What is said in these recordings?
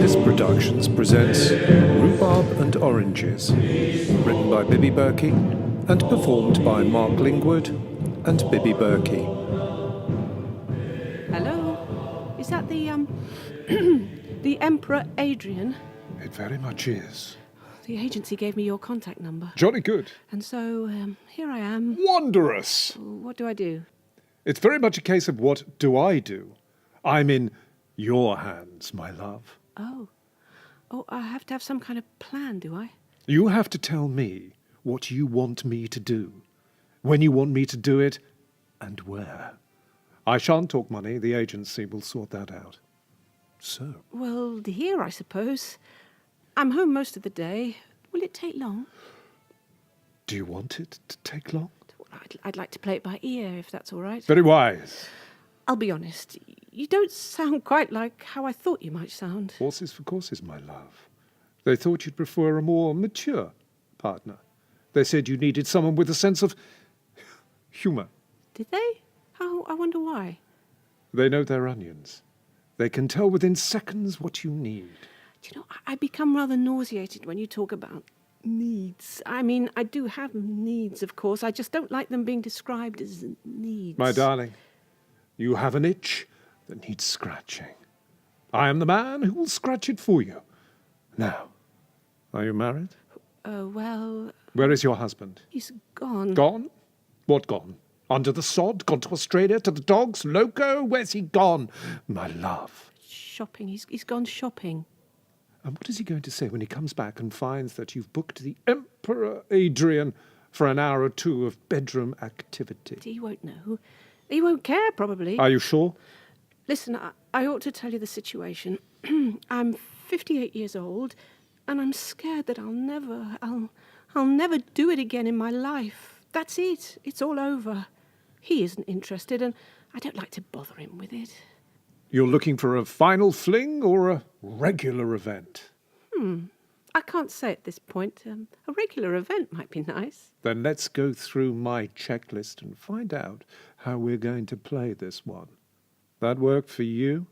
This Productions presents Rhubarb and Oranges, written by Bibby Berkey and performed by Mark Lingwood and Bibby Berkey. Hello? Is that the, the Emperor Adrian? It very much is. The agency gave me your contact number. Jolly good. And so, here I am. Wondrous! What do I do? It's very much a case of what do I do? I'm in your hands, my love. Oh, I have to have some kind of plan, do I? You have to tell me what you want me to do, when you want me to do it, and where. I shan't talk money. The agency will sort that out. So? Well, here, I suppose. I'm home most of the day. Will it take long? Do you want it to take long? I'd like to play it by ear, if that's all right. Very wise. I'll be honest. You don't sound quite like how I thought you might sound. Horses for courses, my love. They thought you'd prefer a more mature partner. They said you needed someone with a sense of humour. Did they? How? I wonder why. They know their onions. They can tell within seconds what you need. Do you know, I become rather nauseated when you talk about needs. I mean, I do have needs, of course. I just don't like them being described as needs. My darling, you have an itch that needs scratching. I am the man who will scratch it for you. Now, are you married? Well... Where is your husband? He's gone. Gone? What gone? Under the sod? Gone to Australia? To the dogs? Loco? Where's he gone? My love. Shopping. He's gone shopping. And what is he going to say when he comes back and finds that you've booked the Emperor Adrian for an hour or two of bedroom activity? He won't know. He won't care, probably. Are you sure? Listen, I ought to tell you the situation. I'm 58 years old, and I'm scared that I'll never do it again in my life. That's it. It's all over. He isn't interested, and I don't like to bother him with it. You're looking for a final fling or a regular event? I can't say at this point. A regular event might be nice. Then let's go through my checklist and find out how we're going to play this one. That work for you?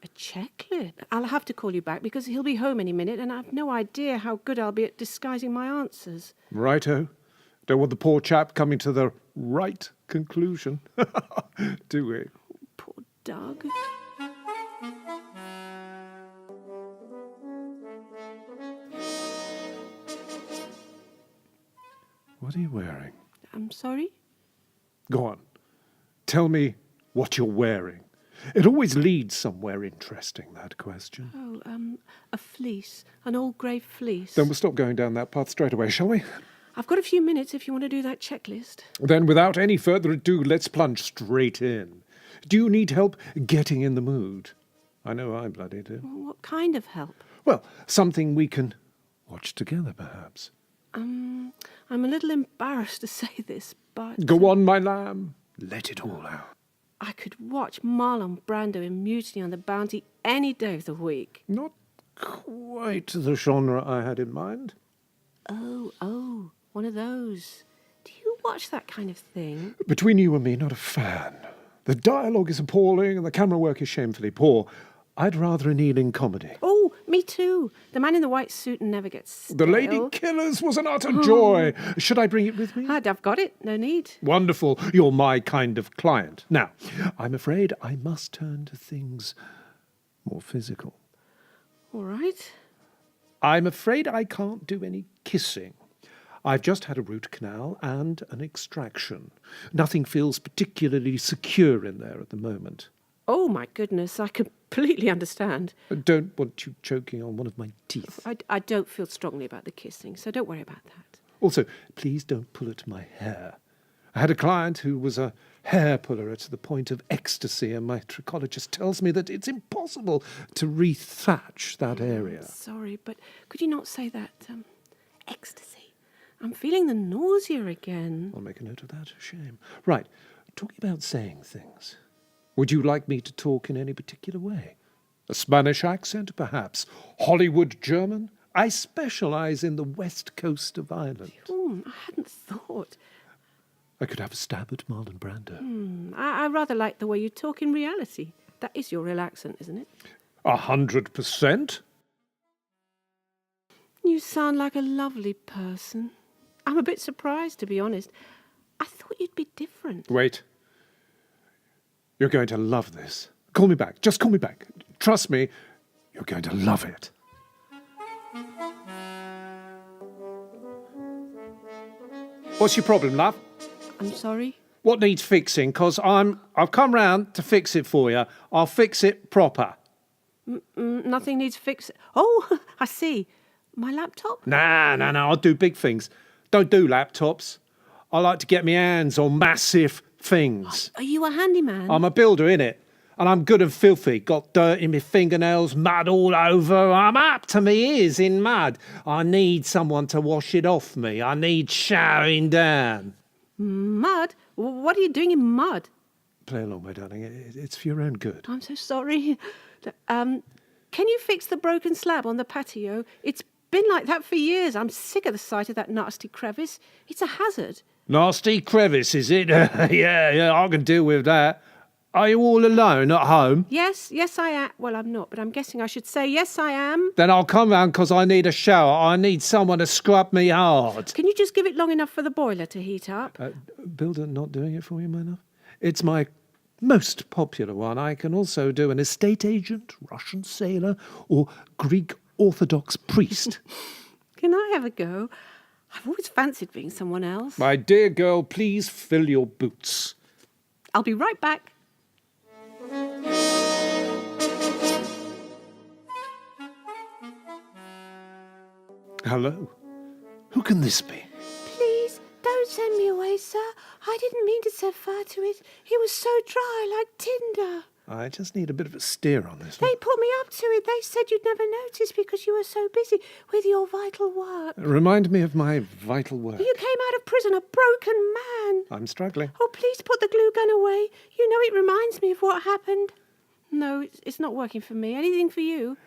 A checklist? I'll have to call you back because he'll be home any minute and I've no idea how good I'll be at disguising my answers. Righto. Don't want the poor chap coming to the right conclusion. Do we? Poor Doug. What are you wearing? I'm sorry? Go on. Tell me what you're wearing. It always leads somewhere interesting, that question. Oh, a fleece. An old grey fleece. Then we'll stop going down that path straight away, shall we? I've got a few minutes if you want to do that checklist. Then, without any further ado, let's plunge straight in. Do you need help getting in the mood? I know I bloody do. What kind of help? Well, something we can watch together, perhaps. I'm a little embarrassed to say this, but... Go on, my lamb. Let it all out. I could watch Marlon Brando in Mutiny on the Bounty any day of the week. Not quite the genre I had in mind. Oh, one of those. Do you watch that kind of thing? Between you and me, not a fan. The dialogue is appalling and the camera work is shamefully poor. I'd rather a kneeling comedy. Oh, me too. The man in the white suit never gets stale. The Lady Killers was an utter joy. Should I bring it with me? I've got it. No need. Wonderful. You're my kind of client. Now, I'm afraid I must turn to things more physical. All right. I'm afraid I can't do any kissing. I've just had a root canal and an extraction. Nothing feels particularly secure in there at the moment. Oh, my goodness. I completely understand. I don't want you choking on one of my teeth. I don't feel strongly about the kissing, so don't worry about that. Also, please don't pull at my hair. I had a client who was a hair puller to the point of ecstasy, and my trichologist tells me that it's impossible to rethatch that area. Sorry, but could you not say that? Ecstasy. I'm feeling the nausea again. I'll make a note of that. Shame. Right. Talking about saying things. Would you like me to talk in any particular way? A Spanish accent, perhaps? Hollywood German? I specialise in the west coast of Ireland. I hadn't thought. I could have a stab at Marlon Brando. I rather like the way you talk in reality. That is your real accent, isn't it? 100%? You sound like a lovely person. I'm a bit surprised, to be honest. I thought you'd be different. Wait. You're going to love this. Call me back. Just call me back. Trust me, you're going to love it. What's your problem, love? I'm sorry? What needs fixing? 'Cause I've come round to fix it for you. I'll fix it proper. Nothing needs fixing. Oh, I see. My laptop? Nah, I'll do big things. Don't do laptops. I like to get my hands on massive things. Are you a handyman? I'm a builder, innit? And I'm good and filthy. Got dirt in my fingernails, mud all over. I'm up to my ears in mud. I need someone to wash it off me. I need showering down. Mud? What are you doing in mud? Play along, my darling. It's for your own good. I'm so sorry. Can you fix the broken slab on the patio? It's been like that for years. I'm sick of the sight of that nasty crevice. It's a hazard. Nasty crevice, is it? Yeah, I can deal with that. Are you all alone at home? Yes, I am. Well, I'm not, but I'm guessing I should say yes, I am. Then I'll come round 'cause I need a shower. I need someone to scrub me hard. Can you just give it long enough for the boiler to heat up? Builder not doing it for you, my love? It's my most popular one. I can also do an estate agent, Russian sailor, or Greek Orthodox priest. Can I have a go? I've always fancied being someone else. My dear girl, please fill your boots. I'll be right back. Hello? Who can this be? Please, don't send me away, sir. I didn't mean to set fire to it. It was so dry, like tinder. I just need a bit of a steer on this one. They put me up to it. They said you'd never notice because you were so busy with your vital work. Remind me of my vital work. You came out of prison a broken man. I'm struggling. Oh, please put the glue gun away. You know it reminds me of what happened. No, it's not working for me. Anything for you?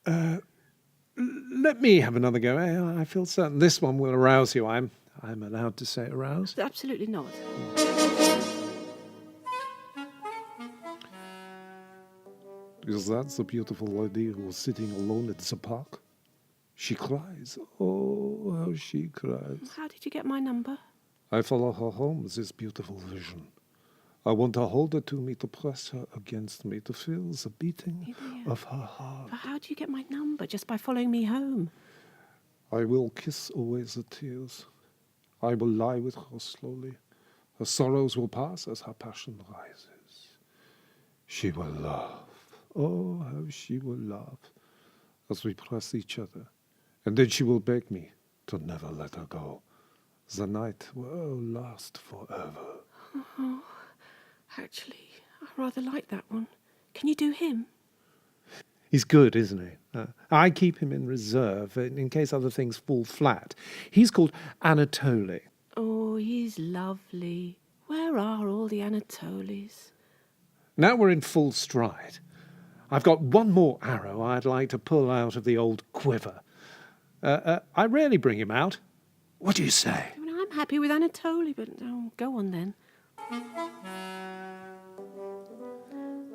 Let me have another go. I feel certain this one will arouse you. I'm allowed to say aroused. Absolutely not. Because that's the beautiful lady who was sitting alone at the park. She cries. Oh, how she cries. How did you get my number? I follow her home with this beautiful vision. I want to hold her to me, to press her against me, to feel the beating of her heart. But how do you get my number? Just by following me home? I will kiss away the tears. I will lie with her slowly. Her sorrows will pass as her passion rises. She will laugh. Oh, how she will laugh as we press each other. And then she will beg me to never let her go. The night will last forever. Oh, actually, I rather like that one. Can you do him? He's good, isn't he? I keep him in reserve in case other things fall flat. He's called Anatoly. Oh, he's lovely. Where are all the Anatolis? Now we're in full stride. I've got one more arrow I'd like to pull out of the old quiver. I rarely bring him out. What do you say? I mean, I'm happy with Anatoly, but go on then.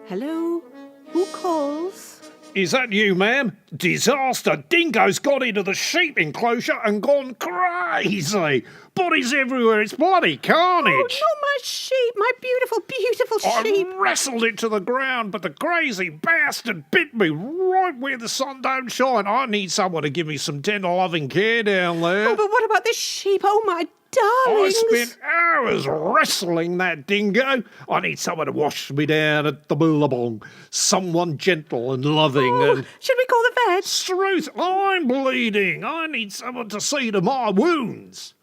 Hello? Who calls? Is that you, ma'am? Disaster! Dingo's got into the sheep enclosure and gone crazy! Bodies everywhere, it's bloody carnage! Oh, not my sheep, my beautiful, beautiful sheep! I wrestled it to the ground, but the crazy bastard bit me right where the sun don't shine. I need someone to give me some tender loving care down there. Oh, but what about the sheep? Oh, my I darlings! spent hours wrestling that dingo. I need someone to wash me down at the billabong. Someone gentle and loving Oh, and... should we call the vet? Struth, I'm bleeding. I need someone to see to my wounds.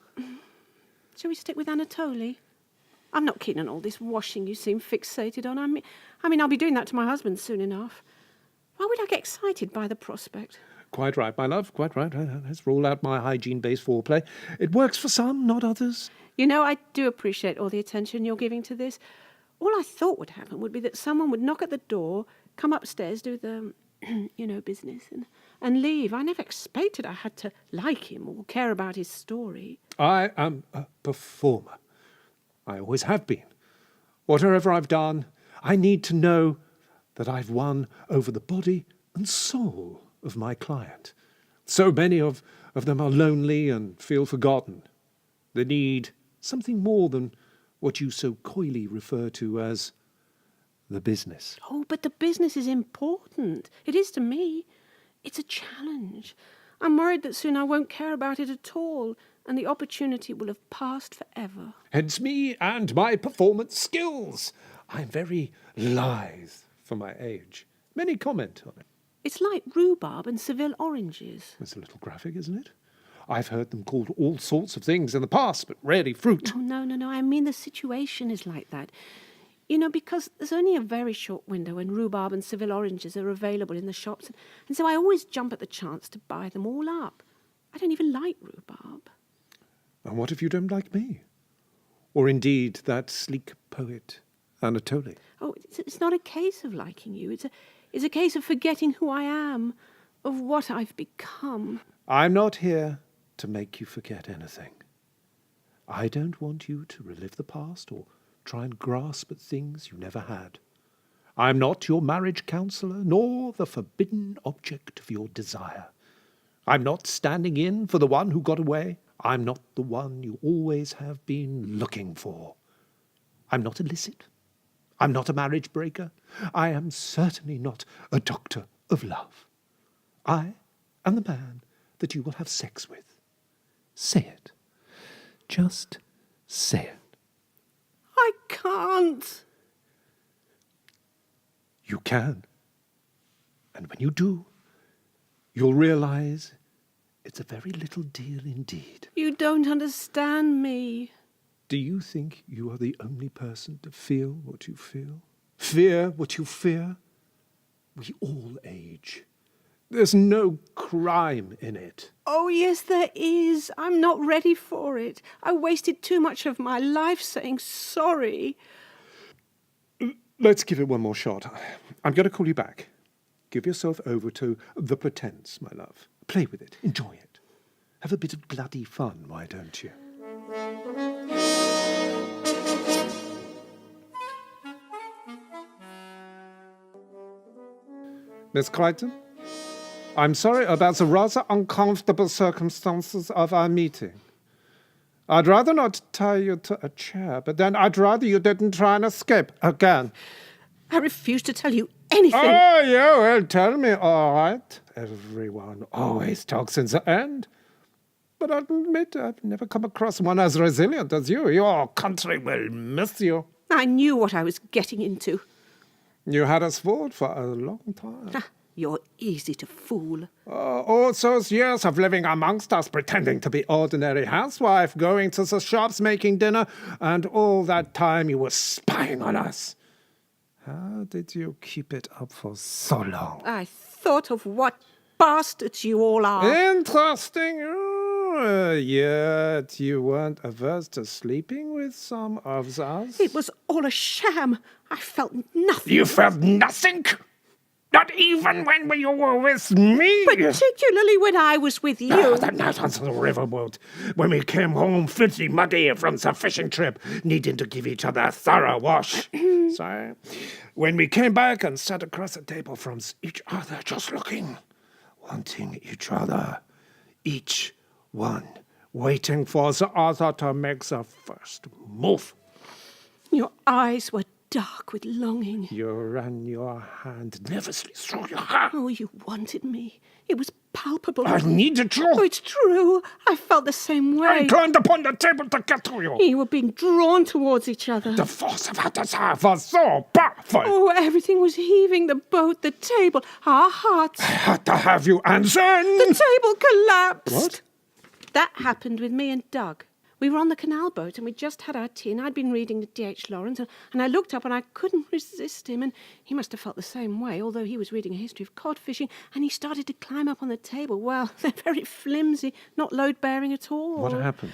Shall we stick with Anatoly? I'm not keen on all this washing you seem fixated on. I mean, I'll be doing that to my husband soon enough. Why would I get excited by the prospect? Quite right, my love, quite right. Let's roll out my hygiene-based foreplay. It works for some, not others. You know, I do appreciate all the attention you're giving to this. All I thought would happen would be that someone would knock at the door, come upstairs, do the, business, and leave. I never expected I had to like him or care about his story. I am a performer. I always have been. Whatever I've done, I need to know that I've won over the body and soul of my client. So many of them are lonely and feel forgotten. They need something more than what you so coyly refer to as the business. Oh, but the business is important. It is to me. It's a challenge. I'm worried that soon I won't care about it at all, and the opportunity will have passed forever. Hence me and my performance skills. I'm very lithe for my age. Many comment on it. It's like rhubarb and Seville oranges. It's a little graphic, isn't it? I've heard them called all sorts of things in the past, but rarely fruit. Oh, no. I mean, the situation is like that. You know, because there's only a very short window when rhubarb and Seville oranges are available in the shops, and so I always jump at the chance to buy them all up. I don't even like rhubarb. And what if you don't like me? Or indeed that sleek poet, Anatoly? Oh, it's not a case of liking you. It's a case of forgetting who I am, of what I've become. I'm not here to make you forget anything. I don't want you to relive the past or try and grasp at things you never had. I'm not your marriage counsellor, nor the forbidden object of your desire. I'm not standing in for the one who got away. I'm not the one you always have been looking for. I'm not illicit. I'm not a marriage breaker. I am certainly not a doctor of love. I am the man that you will have sex with. Say it. Just say it. I can't. You can. And when you do, you'll realize it's a very little deal indeed. You don't understand me. Do you think you are the only person to feel what you feel? Fear what you fear? We all age. There's no crime in it. Oh, yes, there is. I'm not ready for it. I wasted too much of my life saying sorry. Let's give it one more shot. I'm going to call you back. Give yourself over to the pretense, my love. Play with it. Enjoy it. Have a bit of bloody fun, why don't you? Miss Crichton? I'm sorry about the rather uncomfortable circumstances of our meeting. I'd rather not tie you to a chair, but then I'd rather you didn't try and escape again. I refuse to tell you anything. Oh, yeah, well, tell me, all right. Everyone always talks in the end. But I'll admit I've never come across one as resilient as you. Your country will miss you. I knew what I was getting into. You had us fooled for a long time. You're easy to fool. All those years of living amongst us, pretending to be ordinary housewife, going to the shops, making dinner, and all that time you were spying on us. How did you keep it up for so long? I thought of what bastards you all are. Interesting. Yet you weren't averse to sleeping with some of us? It was all a sham. I felt nothing. You felt nothing? Not even when you were with me? Particularly when I was with you. That night on the riverboat, when we came home filthy muddy from the fishing trip, needing to give each other a thorough wash. So, when we came back and sat across the table from each other, just looking, wanting each other, each one waiting for the other to make the first move. Your eyes were dark with longing. You ran your hand nervously through your hair. Oh, you wanted me. It was palpable. I needed you. Oh, it's true. I felt the same way. I climbed upon the table to get to you. You were being drawn towards each other. The force of our desire was so powerful. Oh, everything was heaving. The boat, the table, our hearts. I had to have you, and then... The table collapsed. What? That happened with me and Doug. We were on the canal boat and we'd just had our tea and I'd been reading D.H. Lawrence and I looked up and I couldn't resist him and he must have felt the same way, although he was reading a history of cod fishing and he started to climb up on the table. Well, they're very flimsy, not load-bearing at all. What happened?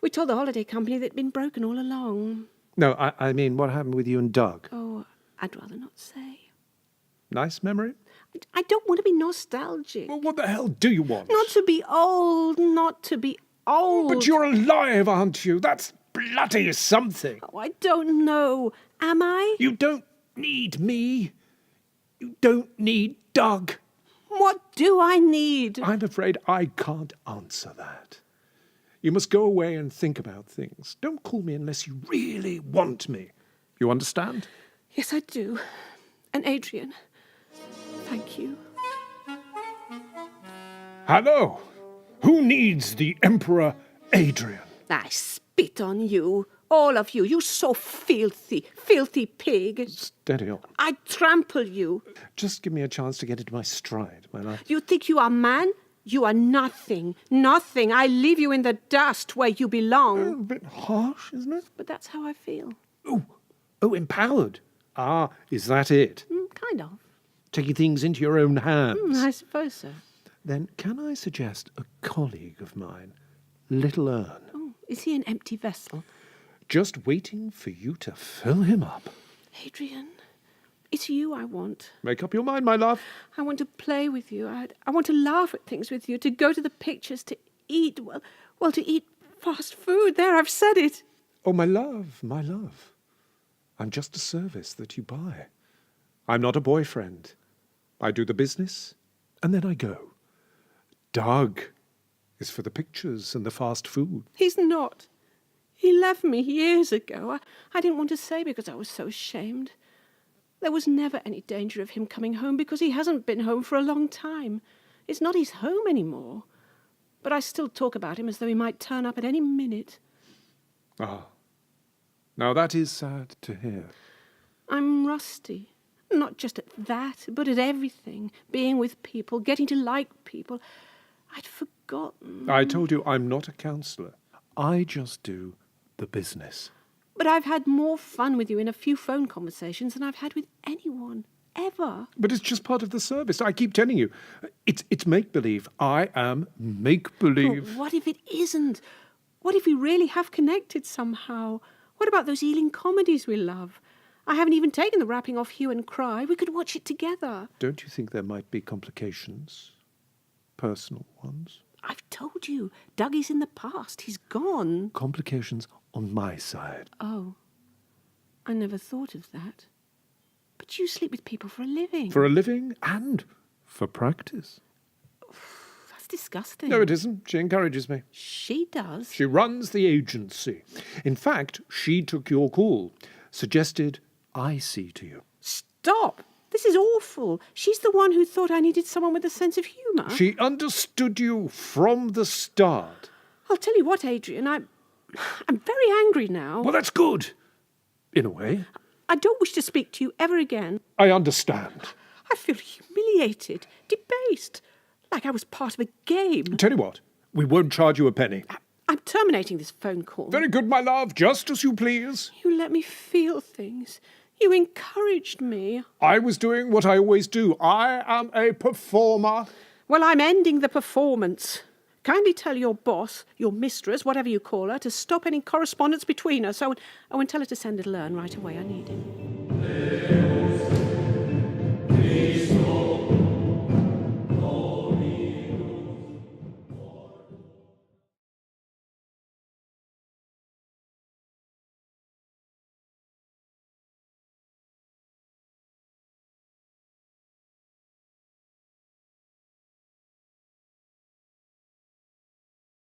We told the holiday company that it'd been broken all along. No, I mean, what happened with you and Doug? Oh, I'd rather not say. Nice memory? I don't want to be nostalgic. Well, what the hell do you want? Not to be old, not to be old. But you're alive, aren't you? That's bloody something. Oh, I don't know. Am I? You don't need me. You don't need Doug. What do I need? I'm afraid I can't answer that. You must go away and think about things. Don't call me unless you really want me. You understand? Yes, I do. And Adrian, thank you. Hello. Who needs the Emperor Adrian? I spit on you. All of you. You're so filthy, filthy pig. Steady on. I trample you. Just give me a chance to get into my stride, my love. You think you are man? You are nothing. Nothing. I leave you in the dust where you belong. A bit harsh, isn't it? But that's how I feel. Oh, empowered. Ah, is that it? Kind of. Taking things into your own hands. I suppose so. Then can I suggest a colleague of mine, Little Ern? Oh, is he an empty vessel? Just waiting for you to fill him up. Adrian, it's you I want. Make up your mind, my love. I want to play with you. I want to laugh at things with you, to go to the pictures, to eat, well, to eat fast food. There, I've said it. Oh, my love, my love. I'm just a service that you buy. I'm not a boyfriend. I do the business, and then I go. Doug is for the pictures and the fast food. He's not. He left me years ago. I didn't want to say because I was so ashamed. There was never any danger of him coming home because he hasn't been home for a long time. It's not his home anymore. But I still talk about him as though he might turn up at any minute. Ah, now that is sad to hear. I'm rusty. Not just at that, but at everything. Being with people, getting to like people. I'd forgotten. I told you I'm not a counsellor. I just do the business. But I've had more fun with you in a few phone conversations than I've had with anyone, ever. But it's just part of the service. I keep telling you. It's make-believe. I am make-believe. But what if it isn't? What if we really have connected somehow? What about those Ealing comedies we love? I haven't even taken the wrapping off Hue and Cry. We could watch it together. Don't you think there might be complications? Personal ones? I've told you. Dougie's in the past. He's gone. Complications on my side. Oh, I never thought of that. But you sleep with people for a living. For a living and for practice. That's disgusting. No, it isn't. She encourages me. She does. She runs the agency. In fact, she took your call. Suggested I see to you. Stop. This is awful. She's the one who thought I needed someone with a sense of humour. She understood you from the start. I'll tell you what, Adrian, I'm very angry now. Well, that's good. In a way. I don't wish to speak to you ever again. I understand. I feel humiliated, debased, like I was part of a game. Tell you what, we won't charge you a penny. I'm terminating this phone call. Very good, my love, just as you please. You let me feel things. You encouraged me. I was doing what I always do. I am a performer. Well, I'm ending the performance. Kindly tell your boss, your mistress, whatever you call her, to stop any correspondence between us. And tell her to send Little Ern right away. I need him.